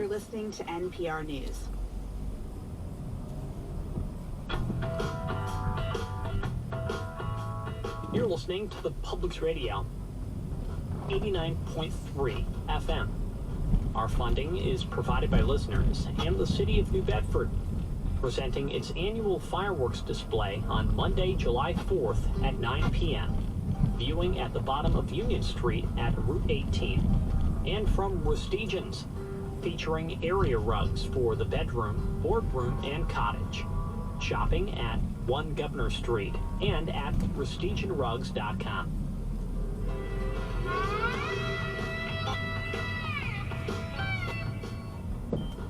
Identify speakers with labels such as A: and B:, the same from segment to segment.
A: You're listening to NPR News.
B: You're listening to the Public's Radio, 89.3 FM. Our funding is provided by listeners and the city of New Bedford, presenting its annual fireworks display on Monday, July 4th at 9 p.m. Viewing at the bottom of Union Street at Route 18. And from Rustigens, featuring area rugs for the bedroom, boardroom, and cottage. Shopping at 1 Governor Street and at rustigenrugs.com.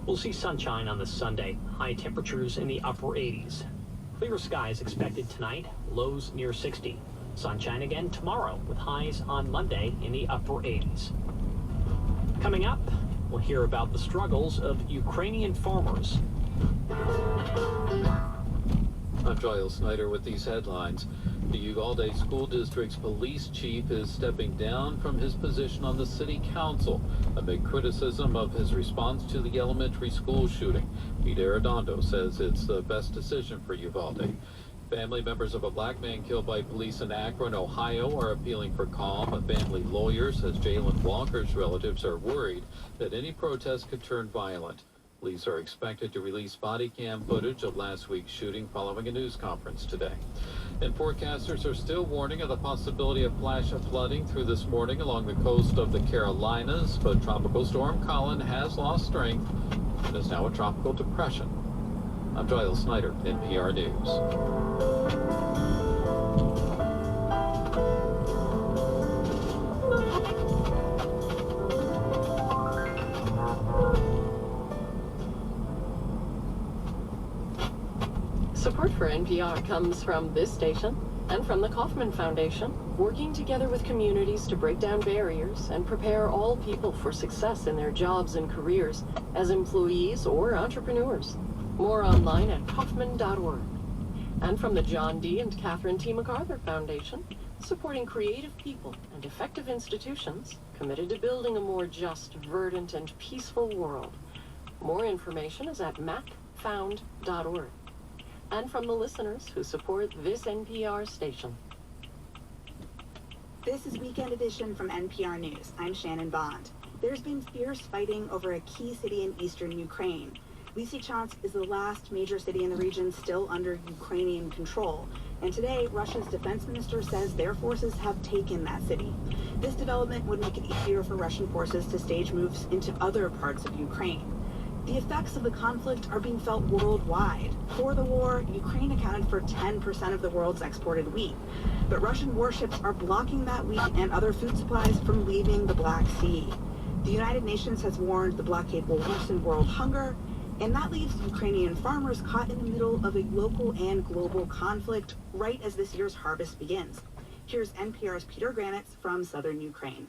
B: We'll see sunshine on this Sunday, high temperatures in the upper 80s. Clear skies expected tonight, lows near 60. Sunshine again tomorrow with highs on Monday in the upper 80s. Coming up, we'll hear about the struggles of Ukrainian farmers.
C: I'm Giles Snyder with these headlines. The Uvalde School District's police chief is stepping down from his position on the city council amid criticism of his response to the elementary school shooting. Pete Arredondo says it's the best decision for Uvalde. Family members of a black man killed by police in Akron, Ohio are appealing for calm. A family lawyer says Jalen Walker's relatives are worried that any protest could turn violent. Police are expected to release body cam footage of last week's shooting following a news conference today. And forecasters are still warning of the possibility of flash flooding through this morning along the coast of the Carolinas, but Tropical Storm Colin has lost strength and is now a tropical depression. I'm Giles Snyder, NPR News.
D: Support for NPR comes from this station and from the Kauffman Foundation, working together with communities to break down barriers and prepare all people for success in their jobs and careers as employees or entrepreneurs. More online at Kauffman.org. And from the John D. and Catherine T. MacArthur Foundation, supporting creative people and effective institutions committed to building a more just, verdant, and peaceful world. More information is at macfound.org. And from the listeners who support this NPR station.
A: This is Weekend Edition from NPR News. I'm Shannon Bond. There's been fierce fighting over a key city in eastern Ukraine. Lysychansk is the last major city in the region still under Ukrainian control. And today, Russia's defense minister says their forces have taken that city. This development would make it easier for Russian forces to stage moves into other parts of Ukraine. The effects of the conflict are being felt worldwide. For the war, Ukraine accounted for 10% of the world's exported wheat. But Russian warships are blocking that wheat and other food supplies from leaving the Black Sea. The United Nations has warned the blockade will worsen world hunger, and that leaves Ukrainian farmers caught in the middle of a local and global conflict right as this year's harvest begins. Here's NPR's Peter Granitz from southern Ukraine.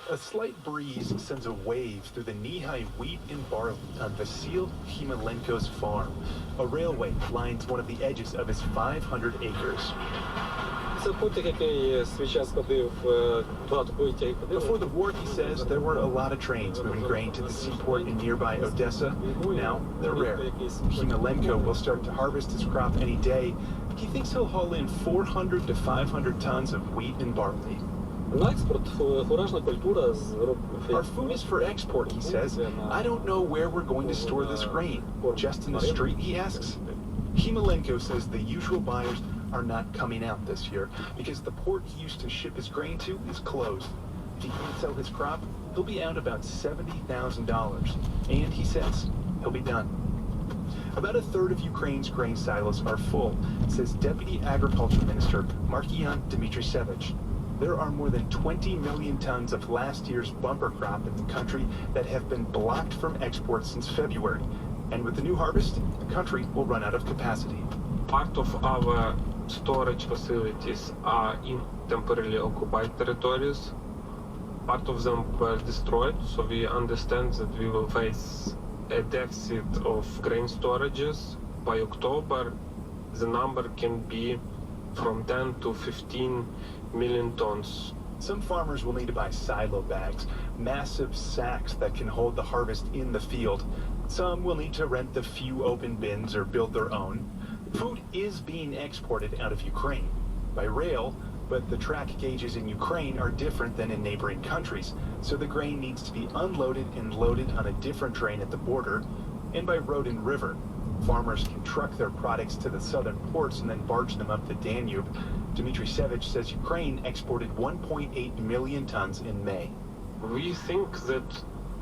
E: A slight breeze sends a wave through the knee-high wheat and barley on Vasil Himalenko's farm. A railway lines one of the edges of his 500 acres. Before the war, he says, there were a lot of trains moving grain to the seaport in nearby Odessa. Now, they're rare. Himalenko will start to harvest his crop any day. He thinks he'll haul in 400 to 500 tons of wheat and barley. Our food is for export, he says. I don't know where we're going to store this grain. Just in the street, he asks. Himalenko says the usual buyers are not coming out this year because the port he used to ship his grain to is closed. If he can't sell his crop, he'll be out about $70,000. And he says he'll be done. About a third of Ukraine's grain silos are full, says Deputy Agriculture Minister Markian Dmitrievich. There are more than 20 million tons of last year's bumper crop in the country that have been blocked from export since February. And with the new harvest, the country will run out of capacity.
F: Part of our storage facilities are in temporarily occupied territories. Part of them were destroyed, so we understand that we will face a deficit of grain storages. By October, the number can be from 10 to 15 million tons
E: Some farmers will need to buy silo bags, massive sacks that can hold the harvest in the field. Some will need to rent the few open bins or build their own. Food is being exported out of Ukraine by rail, but the track gauges in Ukraine are different than in neighboring countries, so the grain needs to be unloaded and loaded on a different train at the border, and by road and river. Farmers can truck their products to the southern ports and then barge them up the Danube. Dmitry Sevich says Ukraine exported 1.8 million tons in May.
F: We think that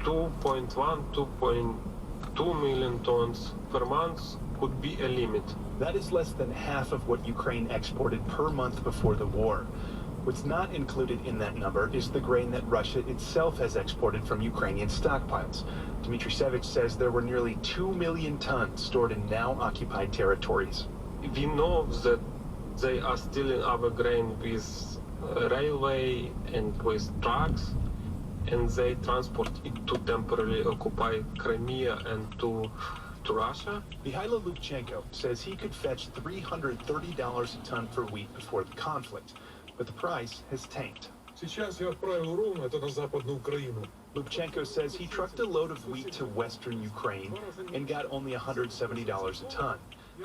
F: 2.2 million tons per month could be a limit.
E: That is less than half of what Ukraine exported per month before the war. What's not included in that number is the grain that Russia itself has exported from Ukrainian stockpiles. Dmitry Sevich says there were nearly 2 million tons stored in now-occupied territories.
F: We know that they are stealing our grain with railway and with trucks, and they transport it to temporarily occupied Crimea and to Russia.
E: Mikhailo Lubchenko says he could fetch $330 a ton for wheat before the conflict, but the price has tanked.
G: Сейчас я отправил ровно это на Западную Украину.
E: Lubchenko says he trucked a load of wheat to western Ukraine and got only $170 a ton.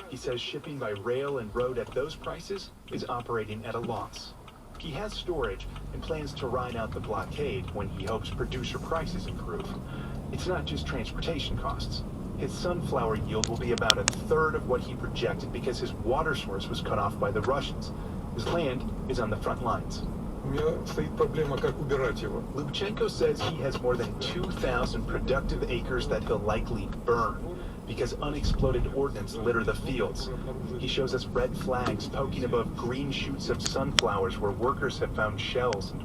E: He says shipping by rail and road at those prices is operating at a loss. He has storage and plans to ride out the blockade when he hopes producer prices improve. It's not just transportation costs. His sunflower yield will be about a third of what he projected because his water source was cut off by the Russians. His land is on the front lines.
G: У меня стоит проблема, как убирать его.
E: Lubchenko says he has more than 2,000 productive acres that he'll likely burn because unexploded ordnance litter the fields. He shows us red flags poking above green shoots of sunflowers where workers have found shells and